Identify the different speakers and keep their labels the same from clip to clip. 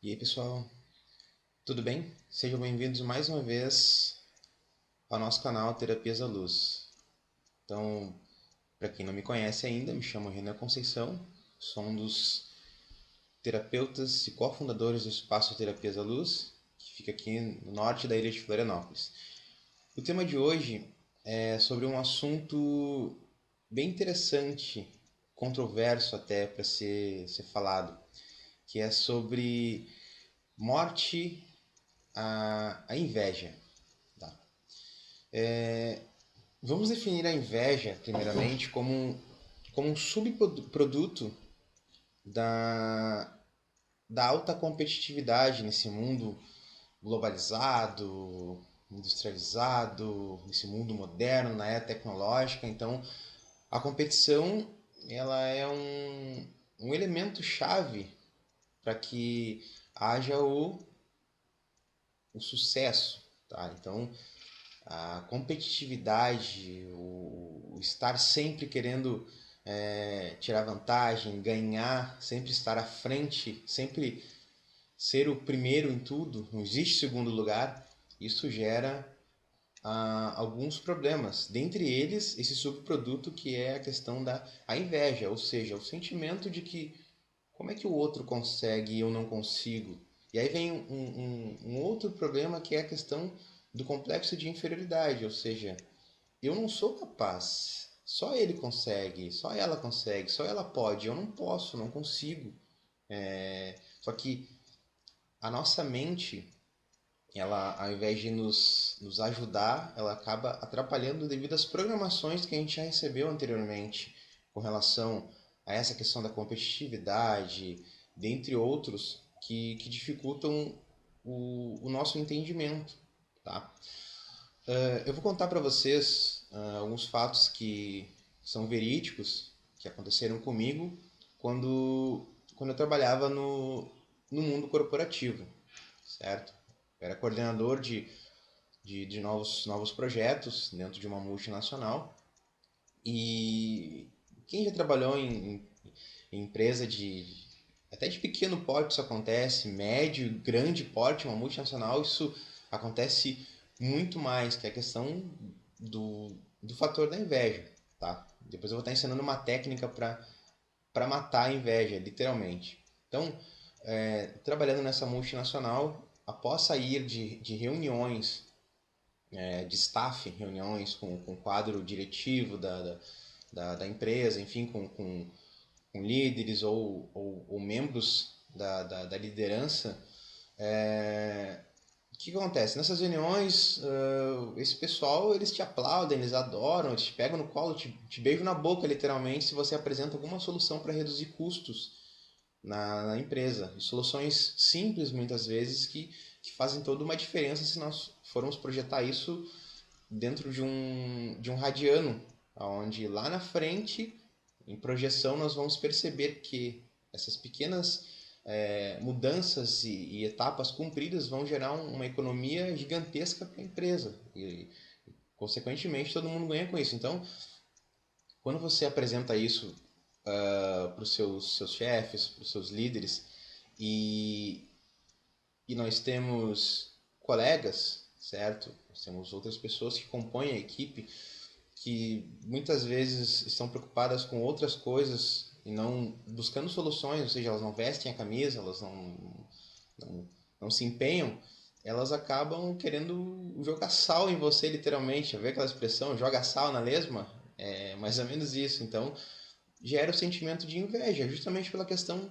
Speaker 1: E aí, pessoal, tudo bem? Sejam bem-vindos mais uma vez ao nosso canal Terapias à Luz. Então, para quem não me conhece ainda, me chamo Renan Conceição, sou um dos terapeutas e cofundadores do Espaço Terapias à Luz, que fica aqui no norte da ilha de Florianópolis. O tema de hoje é sobre um assunto bem interessante, controverso até para ser falado, que é sobre morte, a inveja. Tá? Vamos definir a inveja, primeiramente, como um subproduto da, da alta competitividade nesse mundo globalizado, industrializado, nesse mundo moderno, na era tecnológica. Então, a competição ela é um elemento chave para que haja o sucesso. Tá? Então, a competitividade, o estar sempre querendo tirar vantagem, ganhar, sempre estar à frente, sempre ser o primeiro em tudo, não existe segundo lugar, isso gera alguns problemas. Dentre eles, esse subproduto que é a questão da a inveja, ou seja, o sentimento de que como é que o outro consegue e eu não consigo? E aí vem um outro problema que é a questão do complexo de inferioridade, ou seja, eu não sou capaz, só ele consegue, só ela pode, eu não posso, não consigo. Só que a nossa mente, ela, ao invés de nos ajudar, ela acaba atrapalhando devido às programações que a gente já recebeu anteriormente com relação a essa questão da competitividade, dentre outros, que dificultam o nosso entendimento. Tá? Eu vou contar para vocês alguns fatos que são verídicos, que aconteceram comigo quando eu trabalhava no mundo corporativo, certo? Eu era coordenador de novos projetos dentro de uma multinacional. E quem já trabalhou em empresa até de pequeno porte isso acontece, médio, grande porte, uma multinacional, isso acontece muito mais, que é a questão do fator da inveja, tá? Depois eu vou estar ensinando uma técnica para matar a inveja, literalmente. Então, trabalhando nessa multinacional, após sair de reuniões de staff, reuniões com o quadro diretivo da empresa, enfim, com líderes ou membros da liderança, o que acontece? Nessas reuniões, esse pessoal, eles te aplaudem, eles adoram, eles te pegam no colo, te beijam na boca, literalmente, se você apresenta alguma solução para reduzir custos na empresa. E soluções simples, muitas vezes, que fazem toda uma diferença se nós formos projetar isso dentro de um radiano, onde lá na frente, em projeção, nós vamos perceber que essas pequenas mudanças e etapas cumpridas vão gerar uma economia gigantesca para a empresa. Consequentemente, todo mundo ganha com isso. Então, quando você apresenta isso para os seus chefes, para os seus líderes, e, e nós temos colegas, certo? Nós temos outras pessoas que compõem a equipe que muitas vezes estão preocupadas com outras coisas e não buscando soluções, ou seja, elas não vestem a camisa, elas não, não se empenham, elas acabam querendo jogar sal em você, literalmente. Vê aquela expressão, joga sal na lesma? É mais ou menos isso. Então, gera o sentimento de inveja, justamente pela questão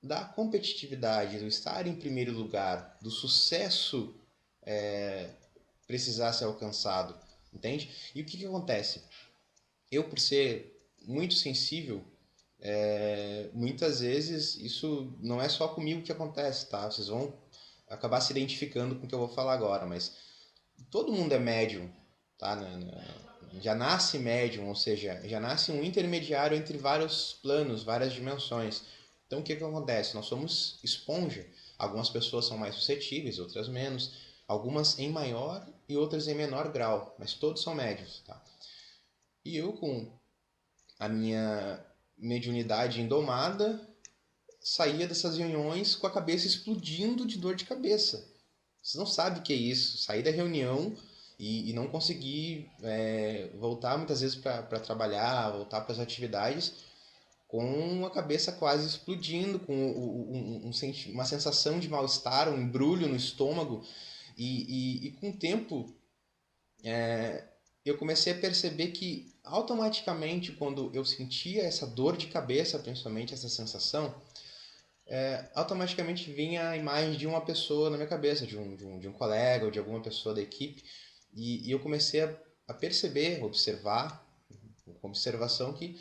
Speaker 1: da competitividade, do estar em primeiro lugar, do sucesso precisar ser alcançado, entende? E o que acontece? Eu, por ser muito sensível, muitas vezes isso não é só comigo que acontece, tá? Vocês vão acabar se identificando com o que eu vou falar agora, mas todo mundo é médium, tá? Já nasce médium, ou seja, já nasce um intermediário entre vários planos, várias dimensões. Então o que acontece? Nós somos esponja. Algumas pessoas são mais suscetíveis, outras menos. Algumas em maior e outras em menor grau, mas todos são médios, tá? E eu, com a minha mediunidade indomada, saía dessas reuniões com a cabeça explodindo de dor de cabeça. Você não sabe o que é isso, sair da reunião e não conseguir voltar muitas vezes para trabalhar, voltar para as atividades com a cabeça quase explodindo, com uma sensação de mal-estar, um embrulho no estômago. E com o tempo, eu comecei a perceber que automaticamente, quando eu sentia essa dor de cabeça, principalmente essa sensação, automaticamente vinha a imagem de uma pessoa na minha cabeça, de um colega ou de alguma pessoa da equipe. E eu comecei a perceber, observar, com observação, que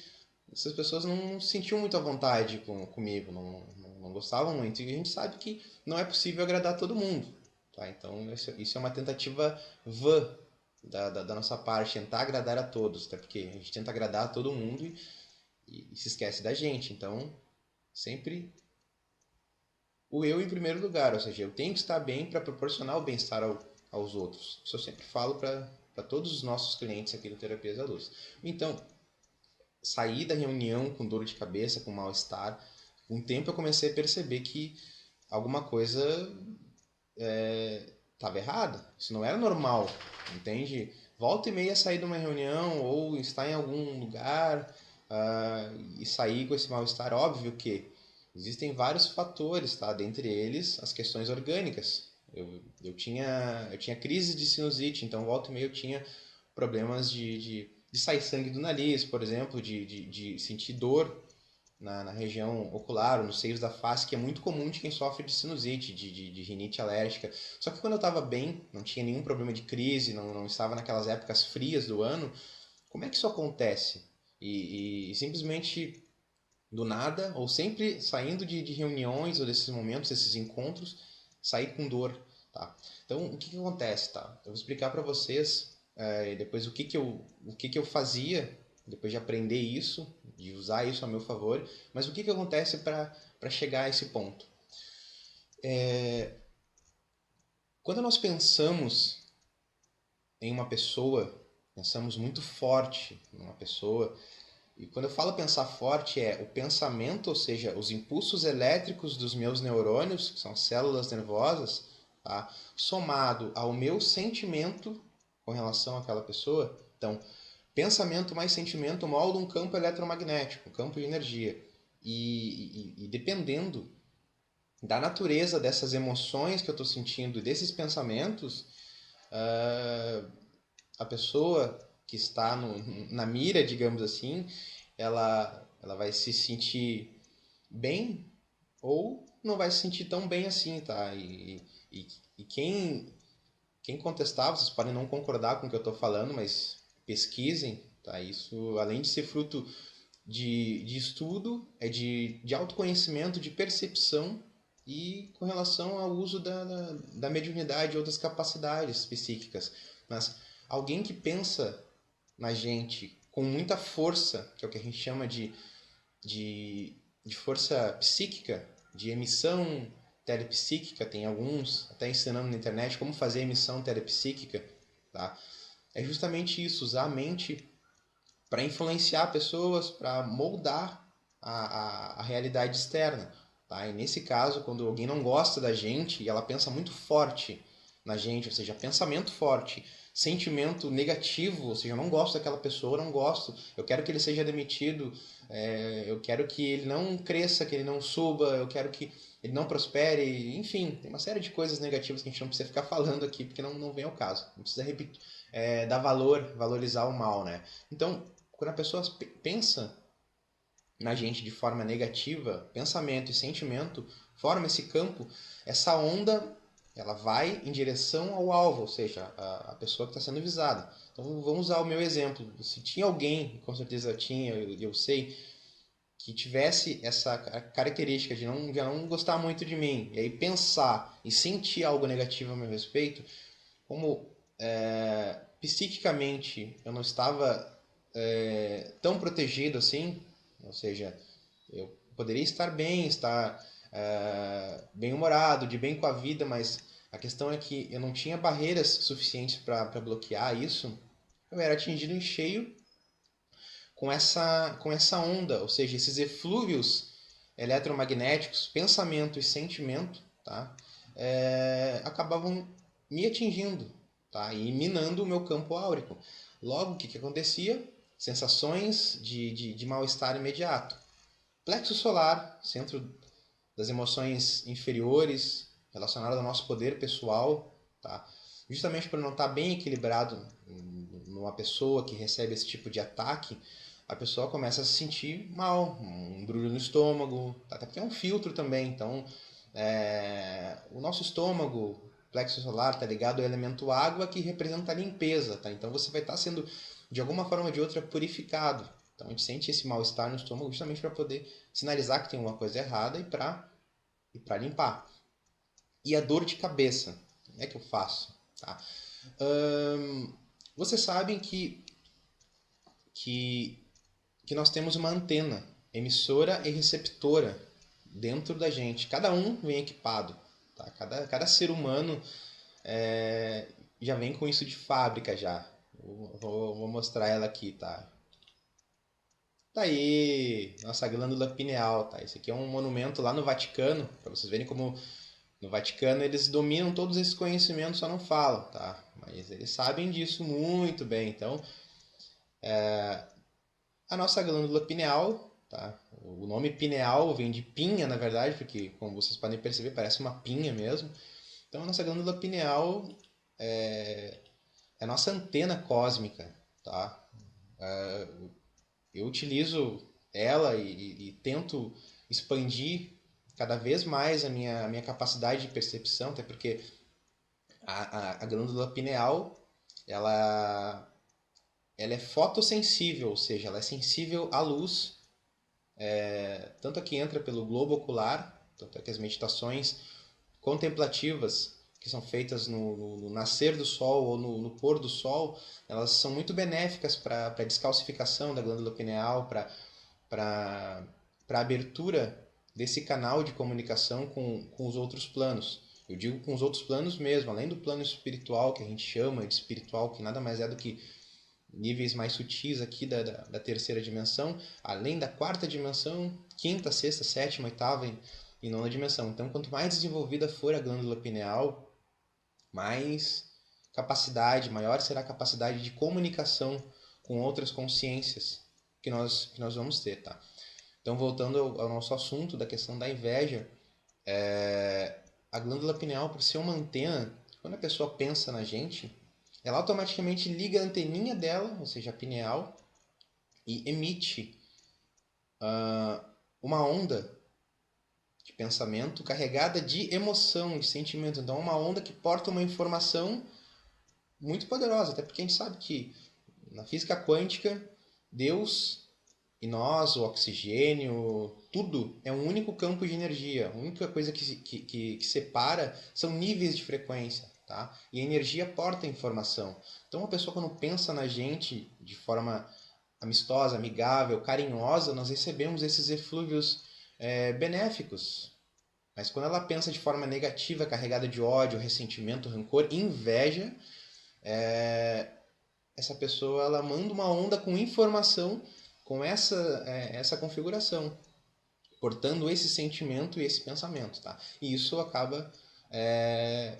Speaker 1: essas pessoas não se sentiam muito à vontade comigo, não gostavam muito. E a gente sabe que não é possível agradar todo mundo. Tá? Então, isso é uma tentativa vã da nossa parte, tentar agradar a todos. Até porque a gente tenta agradar a todo mundo e se esquece da gente. Então, sempre o eu em primeiro lugar. Ou seja, eu tenho que estar bem para proporcionar o bem-estar aos outros. Isso eu sempre falo para todos os nossos clientes aqui do Terapias da Luz. Então, saí da reunião com dor de cabeça, com mal-estar. Com o tempo eu comecei a perceber que alguma coisa estava errada. Isso não era normal, entende? Volta e meia sair de uma reunião ou estar em algum lugar e sair com esse mal-estar. Óbvio que existem vários fatores, tá? Dentre eles, as questões orgânicas. Eu tinha crise de sinusite, então volta e meia eu tinha problemas de sair sangue do nariz, por exemplo, de sentir dor na região ocular ou nos seios da face, que é muito comum de quem sofre de sinusite, de rinite alérgica. Só que quando eu estava bem, não tinha nenhum problema de crise, não estava naquelas épocas frias do ano, como é que isso acontece? E simplesmente do nada, ou sempre saindo de reuniões ou desses momentos, desses encontros, sair com dor. Tá? Então, o que acontece? Tá? Eu vou explicar para vocês depois o que eu fazia, depois de aprender isso, de usar isso a meu favor, mas o que acontece para chegar a esse ponto. Quando nós pensamos em uma pessoa, pensamos muito forte numa pessoa, e quando eu falo pensar forte é o pensamento, ou seja, os impulsos elétricos dos meus neurônios, que são células nervosas, tá? Somado ao meu sentimento com relação àquela pessoa. Então, pensamento mais sentimento molda um campo eletromagnético, um campo de energia. E dependendo da natureza dessas emoções que eu estou sentindo e desses pensamentos, a pessoa que está na mira, digamos assim, ela vai se sentir bem ou não vai se sentir tão bem assim, tá? E quem contestar, vocês podem não concordar com o que eu estou falando, mas pesquisem, tá? Isso, além de ser fruto de estudo, é de autoconhecimento, de percepção e com relação ao uso da mediunidade ou das capacidades psíquicas. Mas alguém que pensa na gente com muita força, que é o que a gente chama de força psíquica, de emissão telepsíquica, tem alguns até ensinando na internet como fazer emissão telepsíquica, tá? É justamente isso, usar a mente para influenciar pessoas, para moldar a realidade externa. Tá? E nesse caso, quando alguém não gosta da gente e ela pensa muito forte na gente, ou seja, pensamento forte, sentimento negativo, ou seja, eu não gosto daquela pessoa, eu não gosto, eu quero que ele seja demitido, eu quero que ele não cresça, que ele não suba, eu quero que ele não prospere, enfim, tem uma série de coisas negativas que a gente não precisa ficar falando aqui, porque não vem ao caso. Não precisa repetir, dar valorizar o mal, né? Então, quando a pessoa pensa na gente de forma negativa, pensamento e sentimento forma esse campo, essa onda ela vai em direção ao alvo, ou seja, a pessoa que está sendo visada. Então vamos usar o meu exemplo. Se tinha alguém, com certeza tinha, eu sei, que tivesse essa característica de não gostar muito de mim, e aí pensar e sentir algo negativo a meu respeito, como psiquicamente eu não estava tão protegido assim, ou seja, eu poderia estar bem, estar bem-humorado, de bem com a vida, mas a questão é que eu não tinha barreiras suficientes para bloquear isso. Eu era atingido em cheio com essa onda, ou seja, esses eflúvios eletromagnéticos, pensamento e sentimento, tá? Acabavam me atingindo, tá? E minando o meu campo áurico. Logo, o que acontecia? Sensações de mal-estar imediato. Plexo solar, centro das emoções inferiores, relacionado ao nosso poder pessoal, tá? Justamente por não estar bem equilibrado numa pessoa que recebe esse tipo de ataque, a pessoa começa a se sentir mal, um embrulho no estômago, tá? Até porque é um filtro também, então o nosso estômago, plexo solar, está ligado ao elemento água, que representa a limpeza, tá? Então você vai estar sendo, de alguma forma ou de outra, purificado. Então a gente sente esse mal-estar no estômago justamente para poder sinalizar que tem alguma coisa errada e para limpar. E a dor de cabeça, como é que eu faço? Tá? Vocês sabem que nós temos uma antena emissora e receptora dentro da gente. Cada um vem equipado. Tá? Cada ser humano já vem com isso de fábrica já. Vou mostrar ela aqui, tá? Tá aí, nossa glândula pineal, tá? Esse aqui é um monumento lá no Vaticano, para vocês verem como no Vaticano eles dominam todos esses conhecimentos, só não falam, tá? Mas eles sabem disso muito bem. Então, a nossa glândula pineal, tá? O nome pineal vem de pinha, na verdade, porque, como vocês podem perceber, parece uma pinha mesmo. Então, a nossa glândula pineal é a nossa antena cósmica, tá? Eu utilizo ela e tento expandir cada vez mais a minha capacidade de percepção, até porque a glândula pineal ela, ela é fotossensível, ou seja, ela é sensível à luz, tanto a que entra pelo globo ocular, tanto é que as meditações contemplativas que são feitas no nascer do sol ou no pôr do sol, elas são muito benéficas para a descalcificação da glândula pineal, para a abertura desse canal de comunicação com os outros planos. Eu digo com os outros planos mesmo, além do plano espiritual, que a gente chama de espiritual, que nada mais é do que níveis mais sutis aqui da terceira dimensão, além da quarta dimensão, quinta, sexta, sétima, oitava e nona dimensão. Então, quanto mais desenvolvida for a glândula pineal, mais capacidade, maior será a capacidade de comunicação com outras consciências que nós vamos ter, tá? Então, voltando ao nosso assunto da questão da inveja, a glândula pineal, por ser uma antena, quando a pessoa pensa na gente, ela automaticamente liga a anteninha dela, ou seja, a pineal, e emite uma onda de pensamento carregada de emoção, de sentimento. Então, é uma onda que porta uma informação muito poderosa, até porque a gente sabe que na física quântica, Deus e nós, o oxigênio, tudo é um único campo de energia. A única coisa que separa são níveis de frequência, tá? E a energia porta informação. Então, a pessoa quando pensa na gente de forma amistosa, amigável, carinhosa, nós recebemos esses eflúvios benéficos. Mas quando ela pensa de forma negativa, carregada de ódio, ressentimento, rancor, inveja, essa pessoa ela manda uma onda com informação com essa configuração, portando esse sentimento e esse pensamento, tá? E isso acaba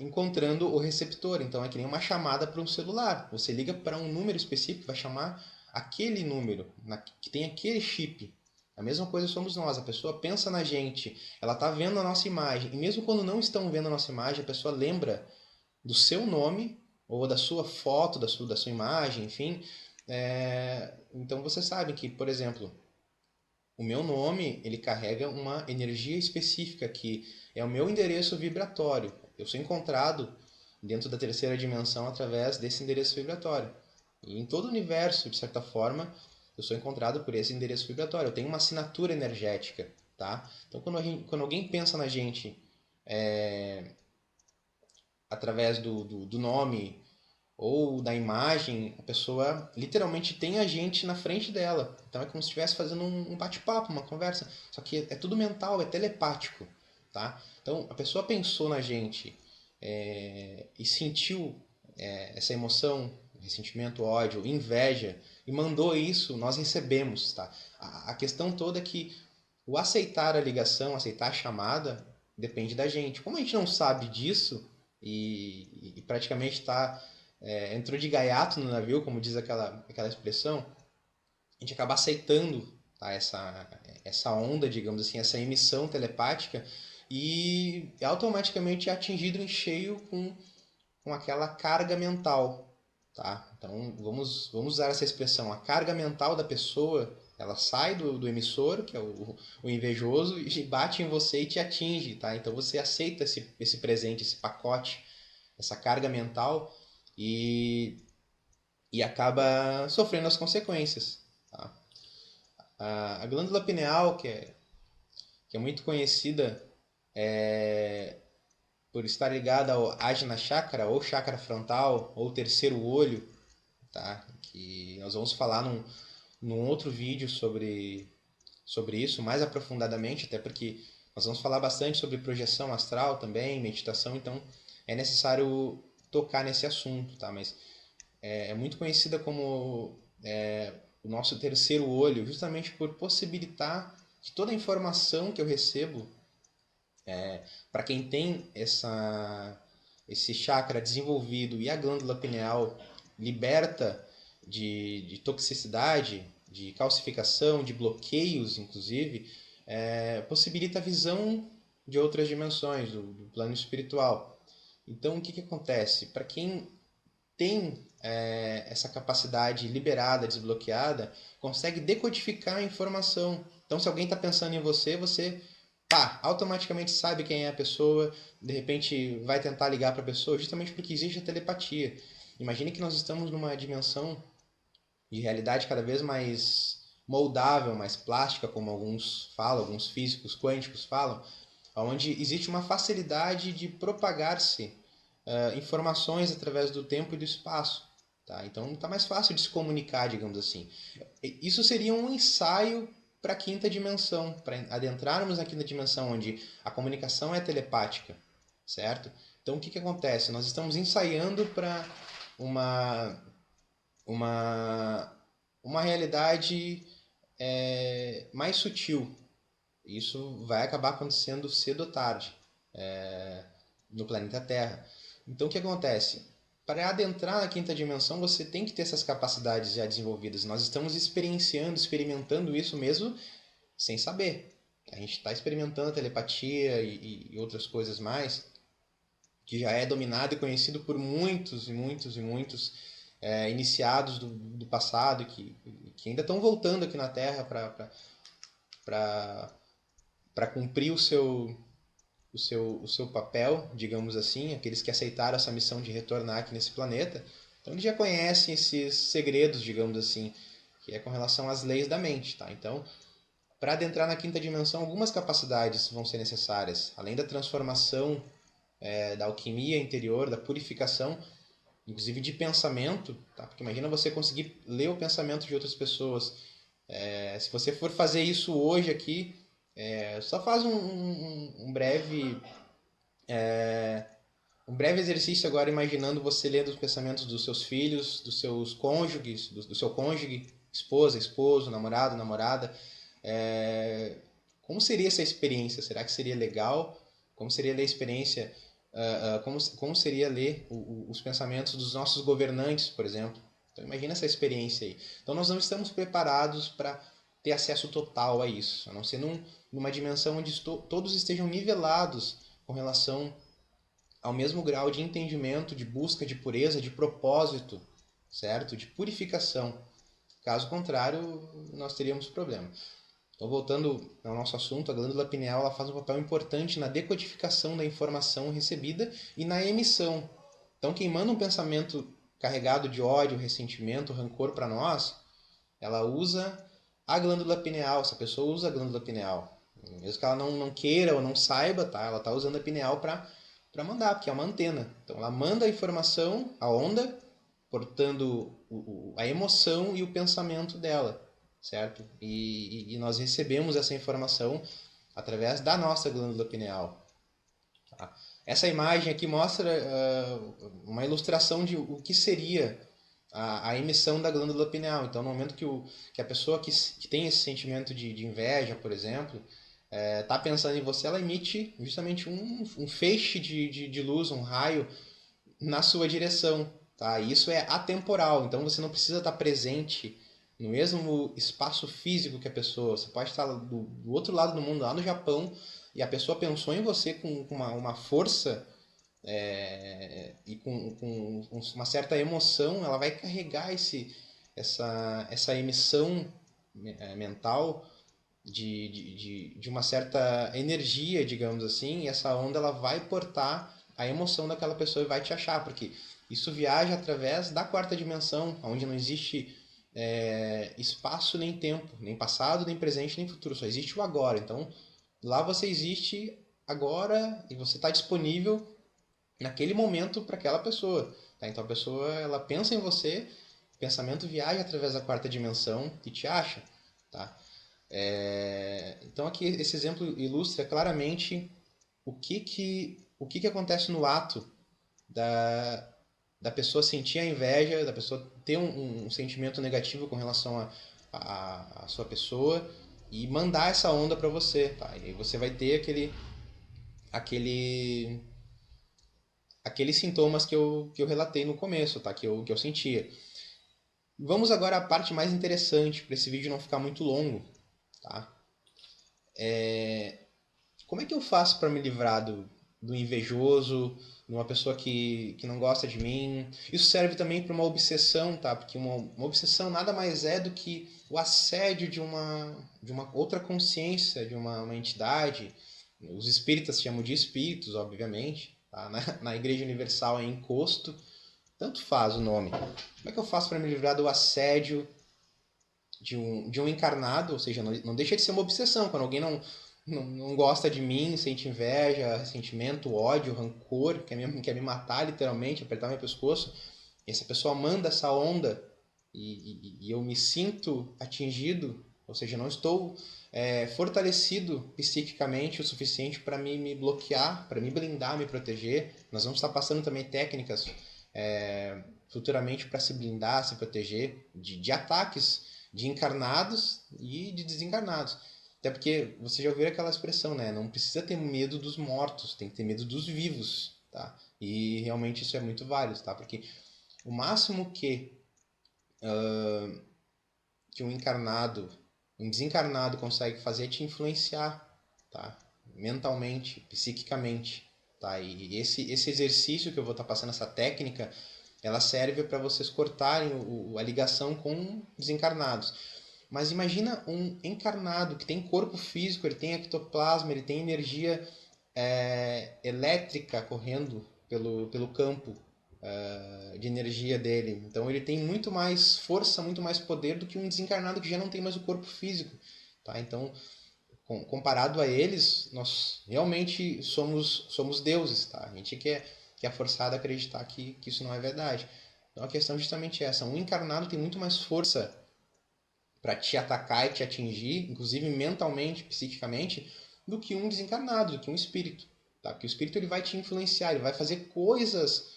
Speaker 1: encontrando o receptor. Então é que nem uma chamada para um celular. Você liga para um número específico, vai chamar aquele número que tem aquele chip. A mesma coisa somos nós. A pessoa pensa na gente, ela está vendo a nossa imagem, e mesmo quando não estão vendo a nossa imagem, a pessoa lembra do seu nome ou da sua foto, da sua imagem, enfim. Então você sabe que, por exemplo, o meu nome ele carrega uma energia específica que é o meu endereço vibratório. Eu sou encontrado dentro da terceira dimensão através desse endereço vibratório. E em todo o universo, de certa forma, eu sou encontrado por esse endereço vibratório. Eu tenho uma assinatura energética, tá? Então, quando alguém pensa na gente através do nome ou da imagem, a pessoa literalmente tem a gente na frente dela. Então é como se estivesse fazendo um bate-papo, uma conversa. Só que é tudo mental, é telepático, tá? Então a pessoa pensou na gente e sentiu essa emoção, ressentimento, ódio, inveja, e mandou isso, nós recebemos, tá? A questão toda é que O aceitar a ligação, aceitar a chamada, depende da gente. Como a gente não sabe disso e praticamente entrou de gaiato no navio, como diz aquela expressão, a gente acaba aceitando, tá, essa onda, digamos assim, essa emissão telepática e é automaticamente é atingido em cheio com aquela carga mental. Tá? Então vamos usar essa expressão. A carga mental da pessoa ela sai do emissor, que é o invejoso, e bate em você e te atinge. Tá? Então você aceita esse presente, esse pacote, essa carga mental e acaba sofrendo as consequências. Tá? A glândula pineal, que é muito conhecida por estar ligada ao Ajna Chakra, ou chakra frontal, ou terceiro olho, tá? Que nós vamos falar num outro vídeo sobre isso, mais aprofundadamente, até porque nós vamos falar bastante sobre projeção astral também, meditação, então é necessário tocar nesse assunto, tá? Mas é muito conhecida como o nosso terceiro olho, justamente por possibilitar que toda a informação que eu recebo, para quem tem esse chakra desenvolvido e a glândula pineal liberta de toxicidade, de calcificação, de bloqueios, inclusive, possibilita a visão de outras dimensões, do plano espiritual. Então, o que acontece? Para quem tem essa capacidade liberada, desbloqueada, consegue decodificar a informação. Então, se alguém está pensando em você, você automaticamente sabe quem é a pessoa, de repente vai tentar ligar para a pessoa, justamente porque existe a telepatia. Imagine que nós estamos numa dimensão de realidade cada vez mais moldável, mais plástica, como alguns falam, alguns físicos quânticos falam, onde existe uma facilidade de propagar-se informações através do tempo e do espaço. Tá? Então está mais fácil de se comunicar, digamos assim. Isso seria um ensaio para a quinta dimensão, para adentrarmos na quinta dimensão, onde a comunicação é telepática, certo? Então o que acontece? Nós estamos ensaiando para uma, uma realidade mais sutil. Isso vai acabar acontecendo cedo ou tarde no planeta Terra. Então o que acontece? Para adentrar na quinta dimensão, você tem que ter essas capacidades já desenvolvidas. Nós estamos experimentando isso mesmo sem saber. A gente está experimentando a telepatia e outras coisas mais, que já é dominado e conhecido por muitos e muitos e muitos iniciados do passado que ainda estão voltando aqui na Terra para cumprir o seu papel, digamos assim, aqueles que aceitaram essa missão de retornar aqui nesse planeta. Então eles já conhecem esses segredos, digamos assim, que é com relação às leis da mente, tá? Então, para adentrar na quinta dimensão, algumas capacidades vão ser necessárias, além da transformação, da alquimia interior, da purificação, inclusive de pensamento, tá? Porque imagina você conseguir ler o pensamento de outras pessoas. Se você for fazer isso hoje aqui, só faz um breve exercício agora imaginando você lendo os pensamentos dos seus filhos, dos seus cônjuges, do seu cônjuge, esposa, esposo, namorado, namorada. Como seria essa experiência? Será que seria legal? Como seria ler a experiência? Como seria ler os pensamentos dos nossos governantes, por exemplo? Então imagina essa experiência aí. Então nós não estamos preparados para ter acesso total a isso, a não ser numa dimensão onde todos estejam nivelados com relação ao mesmo grau de entendimento, de busca de pureza, de propósito, certo? De purificação. Caso contrário, nós teríamos problema. Então, voltando ao nosso assunto, a glândula pineal ela faz um papel importante na decodificação da informação recebida e na emissão. Então, quem manda um pensamento carregado de ódio, ressentimento, rancor para nós, ela usa a glândula pineal. Essa pessoa usa a glândula pineal. Mesmo que ela não queira ou não saiba, tá? Ela está usando a pineal para mandar, porque é uma antena. Então, ela manda a informação, a onda, portando a emoção e o pensamento dela, certo? E nós recebemos essa informação através da nossa glândula pineal. Tá? Essa imagem aqui mostra uma ilustração de o que seria a emissão da glândula pineal. Então, no momento que a pessoa que tem esse sentimento de inveja, por exemplo, tá pensando em você, ela emite justamente um feixe de luz, um raio na sua direção. Tá? Isso é atemporal, então você não precisa estar presente no mesmo espaço físico que a pessoa. Você pode estar do outro lado do mundo, lá no Japão, e a pessoa pensou em você com uma força e com uma certa emoção, ela vai carregar essa emissão mental de uma certa energia, digamos assim, e essa onda ela vai portar a emoção daquela pessoa e vai te achar, porque isso viaja através da quarta dimensão, onde não existe espaço nem tempo, nem passado, nem presente, nem futuro, só existe o agora. Então, lá você existe agora e você está disponível naquele momento para aquela pessoa. Tá? Então a pessoa ela pensa em você, o pensamento viaja através da quarta dimensão e te acha. Tá? Então aqui esse exemplo ilustra claramente o que acontece no ato da pessoa sentir a inveja, da pessoa ter um sentimento negativo com relação a sua pessoa e mandar essa onda para você. Tá? E aí você vai ter aquele aqueles sintomas que eu relatei no começo, tá? Que eu sentia. Vamos agora à parte mais interessante, para esse vídeo não ficar muito longo, tá? Como é que eu faço para me livrar do invejoso, de uma pessoa que não gosta de mim? Isso serve também para uma obsessão, tá? Porque uma obsessão nada mais é do que o assédio de uma outra consciência, de uma entidade. Os espíritas chamam de espíritos, obviamente. Tá? Na Igreja Universal é encosto. Tanto faz o nome. Como é que eu faço para me livrar do assédio de um encarnado? Ou seja, não deixa de ser uma obsessão. Quando alguém não gosta de mim, sente inveja, ressentimento, ódio, rancor, quer me matar literalmente, apertar meu pescoço, e essa pessoa manda essa onda e eu me sinto atingido, ou seja, não estou fortalecido psiquicamente o suficiente para me bloquear, para me blindar, me proteger. Nós vamos estar passando também técnicas futuramente para se blindar, se proteger de ataques de encarnados e de desencarnados. Até porque você já ouviu aquela expressão, né? Não precisa ter medo dos mortos, tem que ter medo dos vivos, tá? E realmente isso é muito válido, tá? Porque o máximo que um desencarnado consegue fazer é te influenciar, tá? Mentalmente, psiquicamente, tá? E esse exercício que eu vou estar passando, essa técnica, ela serve para vocês cortarem a ligação com desencarnados. Mas imagina um encarnado que tem corpo físico, ele tem ectoplasma, ele tem energia elétrica correndo pelo campo de energia dele. Então ele tem muito mais força, muito mais poder do que um desencarnado que já não tem mais o corpo físico. Tá? Então, comparado a eles, nós realmente somos deuses. Tá? A gente que é forçado a acreditar que isso não é verdade. Então a questão é justamente essa. Um encarnado tem muito mais força para te atacar e te atingir, inclusive mentalmente, psiquicamente, do que um desencarnado, do que um espírito. Tá? Porque o espírito ele vai te influenciar, ele vai fazer coisas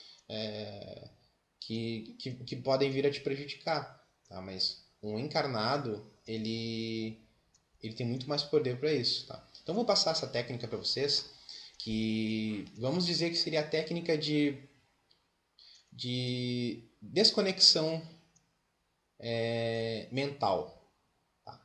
Speaker 1: que podem vir a te prejudicar. Tá? Mas um encarnado, ele tem muito mais poder para isso. Tá? Então vou passar essa técnica para vocês, que vamos dizer que seria a técnica de desconexão mental. Tá?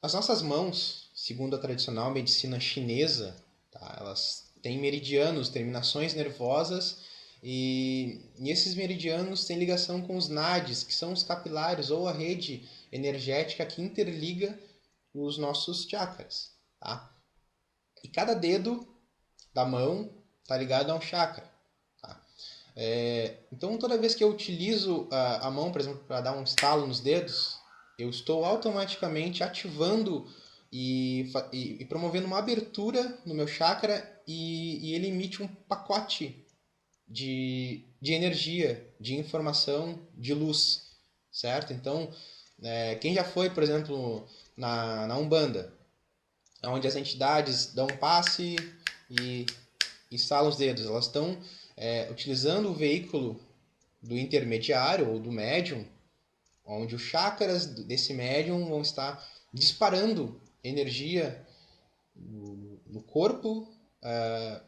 Speaker 1: As nossas mãos, segundo a tradicional medicina chinesa, tá? Elas têm meridianos, terminações nervosas, e esses meridianos têm ligação com os nadis, que são os capilares ou a rede energética que interliga os nossos chakras. Tá? E cada dedo da mão está ligado a um chakra. Então, toda vez que eu utilizo a mão, por exemplo, para dar um estalo nos dedos, eu estou automaticamente ativando e promovendo uma abertura no meu chakra e ele emite um pacote de energia, de informação, de luz, certo? Então, quem já foi, por exemplo, na Umbanda, onde as entidades dão um passe e estalam os dedos, elas estão utilizando o veículo do intermediário ou do médium, onde os chakras desse médium vão estar disparando energia no corpo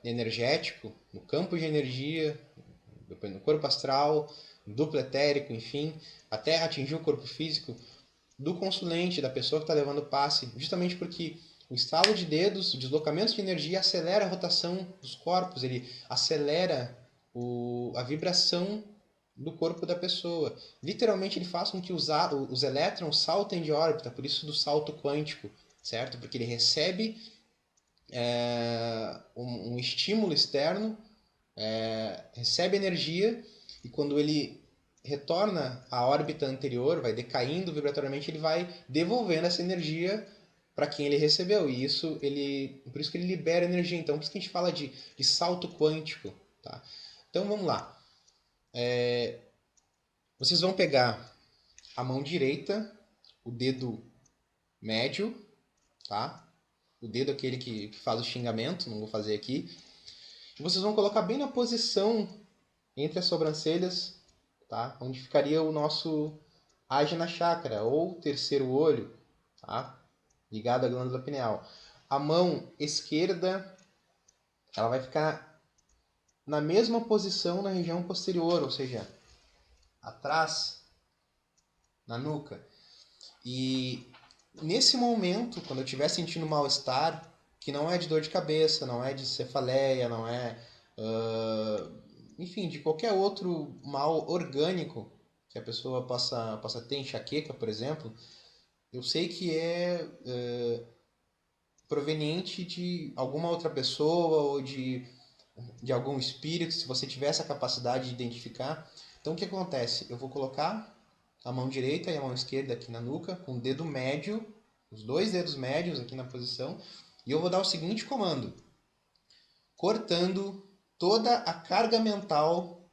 Speaker 1: energético, no campo de energia, depois no corpo astral, no duplo etérico, enfim, até atingir o corpo físico do consulente, da pessoa que está levando o passe, justamente porque o estalo de dedos, o deslocamento de energia acelera a rotação dos corpos, ele acelera a vibração do corpo da pessoa. Literalmente ele faz com que os elétrons saltem de órbita, por isso do salto quântico, certo? Porque ele recebe um estímulo externo, recebe energia, e quando ele retorna à órbita anterior, vai decaindo vibratoriamente, ele vai devolvendo essa energia para quem ele recebeu. E isso por isso que ele libera energia. Então, por isso que a gente fala de salto quântico. Tá? Então, vamos lá. Vocês vão pegar a mão direita, o dedo médio, tá? O dedo aquele que faz o xingamento, não vou fazer aqui. E vocês vão colocar bem na posição entre as sobrancelhas, tá? Onde ficaria o nosso Ajna Chakra, ou terceiro olho, tá? Ligado à glândula pineal. A mão esquerda, ela vai ficar na mesma posição na região posterior, ou seja, atrás, na nuca. E nesse momento, quando eu estiver sentindo mal-estar, que não é de dor de cabeça, não é de cefaleia, não é, enfim, de qualquer outro mal orgânico que a pessoa possa ter, enxaqueca, por exemplo, eu sei que é proveniente de alguma outra pessoa ou de algum espírito, se você tiver essa capacidade de identificar. Então o que acontece? Eu vou colocar a mão direita e a mão esquerda aqui na nuca, com o dedo médio, os dois dedos médios aqui na posição, e eu vou dar o seguinte comando: cortando toda a carga mental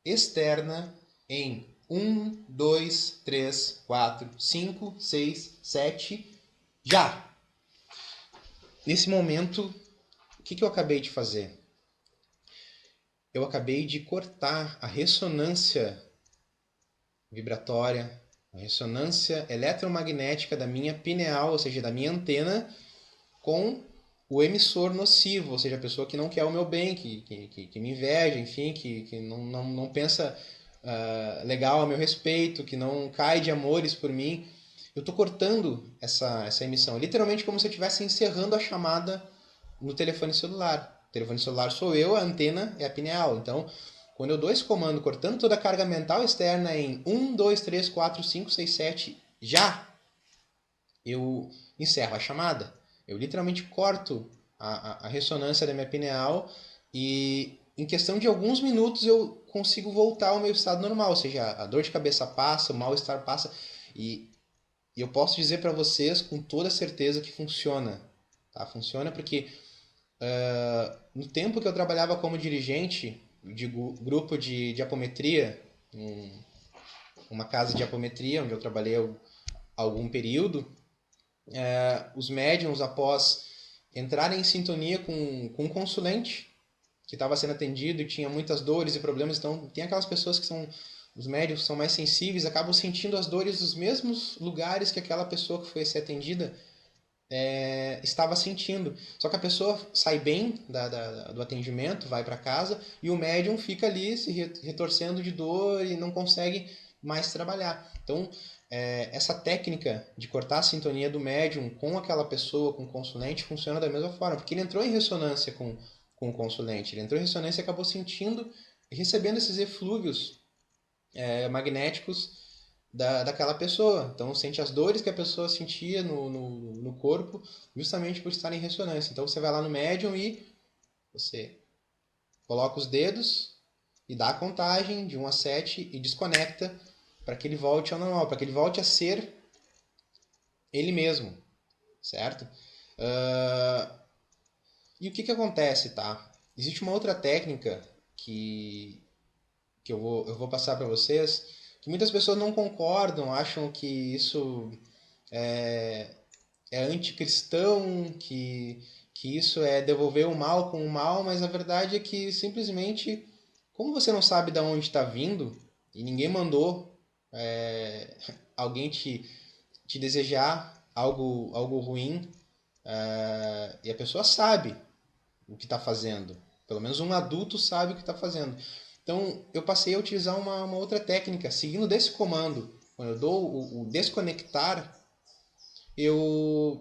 Speaker 1: externa em 1, 2, 3, 4, 5, 6, 7, já! Nesse momento, o que eu acabei de fazer? Eu acabei de cortar a ressonância vibratória, a ressonância eletromagnética da minha pineal, ou seja, da minha antena, com o emissor nocivo, ou seja, a pessoa que não quer o meu bem, que me inveja, enfim, que não pensa legal a meu respeito, que não cai de amores por mim. Eu estou cortando essa emissão, literalmente como se eu estivesse encerrando a chamada no telefone celular. O telefone celular sou eu, a antena é a pineal. Então, quando eu dou esse comando cortando toda a carga mental externa em 1, 2, 3, 4, 5, 6, 7, já, eu encerro a chamada. Eu literalmente corto a ressonância da minha pineal e em questão de alguns minutos eu consigo voltar ao meu estado normal. Ou seja, a dor de cabeça passa, o mal-estar passa. E eu posso dizer para vocês com toda certeza que funciona. Tá? Funciona porque no tempo que eu trabalhava como dirigente de grupo de apometria, uma casa de apometria, onde eu trabalhei algum período, os médiums, após entrarem em sintonia com um consulente que estava sendo atendido e tinha muitas dores e problemas, então tem aquelas pessoas que são, os médiums que são mais sensíveis, acabam sentindo as dores dos mesmos lugares que aquela pessoa que foi ser atendida estava sentindo. Só que a pessoa sai bem do atendimento, vai para casa, e o médium fica ali se retorcendo de dor e não consegue mais trabalhar. Então, essa técnica de cortar a sintonia do médium com aquela pessoa, com o consulente, funciona da mesma forma, porque ele entrou em ressonância com o consulente, ele entrou em ressonância e acabou sentindo e recebendo esses eflúvios magnéticos daquela pessoa. Então sente as dores que a pessoa sentia no corpo, justamente por estar em ressonância. Então você vai lá no médium e você coloca os dedos e dá a contagem de 1 a 7 e desconecta para que ele volte ao normal, para que ele volte a ser ele mesmo, certo? E o que acontece, tá? Existe uma outra técnica que eu vou passar para vocês, que muitas pessoas não concordam, acham que isso é anticristão, que isso é devolver o mal com o mal, mas a verdade é que simplesmente Como você não sabe de onde está vindo e ninguém mandou alguém te desejar algo ruim, e a pessoa sabe o que está fazendo. Pelo menos um adulto sabe o que está fazendo. Então eu passei a utilizar uma outra técnica, seguindo desse comando. Quando eu dou o desconectar, eu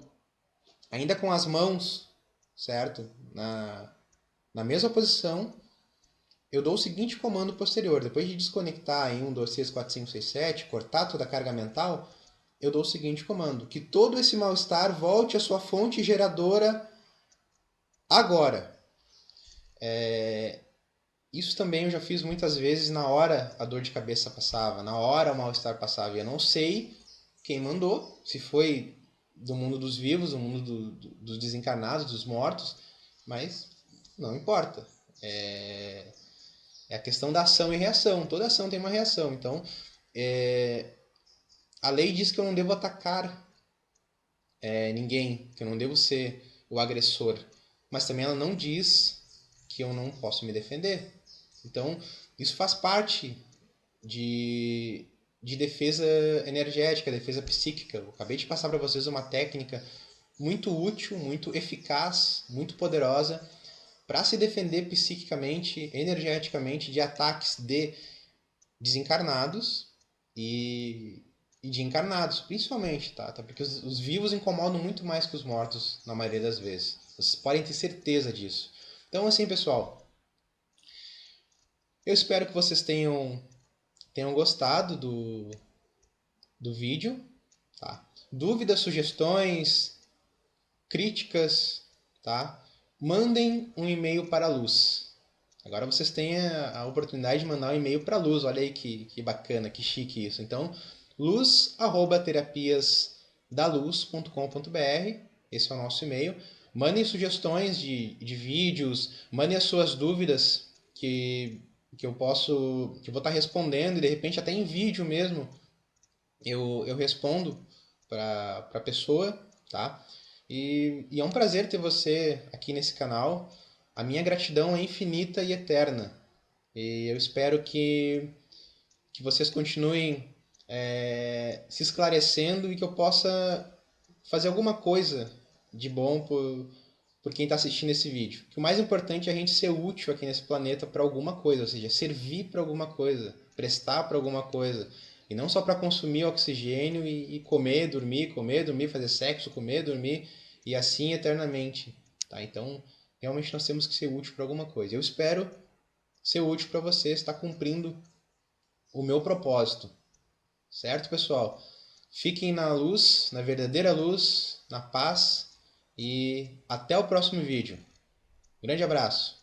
Speaker 1: ainda com as mãos, certo? Na mesma posição, eu dou o seguinte comando posterior. Depois de desconectar em 1, 2, 3, 4, 5, 6, 7, cortar toda a carga mental, eu dou o seguinte comando: que todo esse mal-estar volte à sua fonte geradora agora. Isso também eu já fiz muitas vezes. Na hora a dor de cabeça passava, na hora o mal-estar passava. E eu não sei quem mandou, se foi do mundo dos vivos, do mundo dos desencarnados, dos mortos, mas não importa. É a questão da ação e reação. Toda ação tem uma reação. Então, a lei diz que eu não devo atacar ninguém, que eu não devo ser o agressor. Mas também ela não diz que eu não posso me defender. Então, isso faz parte de defesa energética, defesa psíquica. Eu acabei de passar para vocês uma técnica muito útil, muito eficaz, muito poderosa para se defender psiquicamente, energeticamente de ataques de desencarnados e de encarnados, principalmente, tá? Porque os vivos incomodam muito mais que os mortos na maioria das vezes. Vocês podem ter certeza disso. Então, assim, pessoal, eu espero que vocês tenham gostado do vídeo, tá? Dúvidas, sugestões, críticas, tá? Mandem um e-mail para a Luz. Agora vocês têm a oportunidade de mandar um e-mail para a Luz. Olha aí que bacana, que chique isso. Então, luz@terapiasdaluz.com.br. Esse é o nosso e-mail. Mandem sugestões de vídeos, mandem as suas dúvidas que eu vou estar respondendo, e de repente até em vídeo mesmo eu respondo para a pessoa, tá? E é um prazer ter você aqui nesse canal. A minha gratidão é infinita e eterna. E eu espero que vocês continuem se esclarecendo e que eu possa fazer alguma coisa de bom por quem está assistindo esse vídeo. Que o mais importante é a gente ser útil aqui nesse planeta para alguma coisa, ou seja, servir para alguma coisa, prestar para alguma coisa. E não só para consumir oxigênio e comer, dormir, fazer sexo, comer, dormir e assim eternamente. Tá? Então, realmente nós temos que ser útil para alguma coisa. Eu espero ser útil para você, estar cumprindo o meu propósito. Certo, pessoal? Fiquem na luz, na verdadeira luz, na paz e até o próximo vídeo. Grande abraço!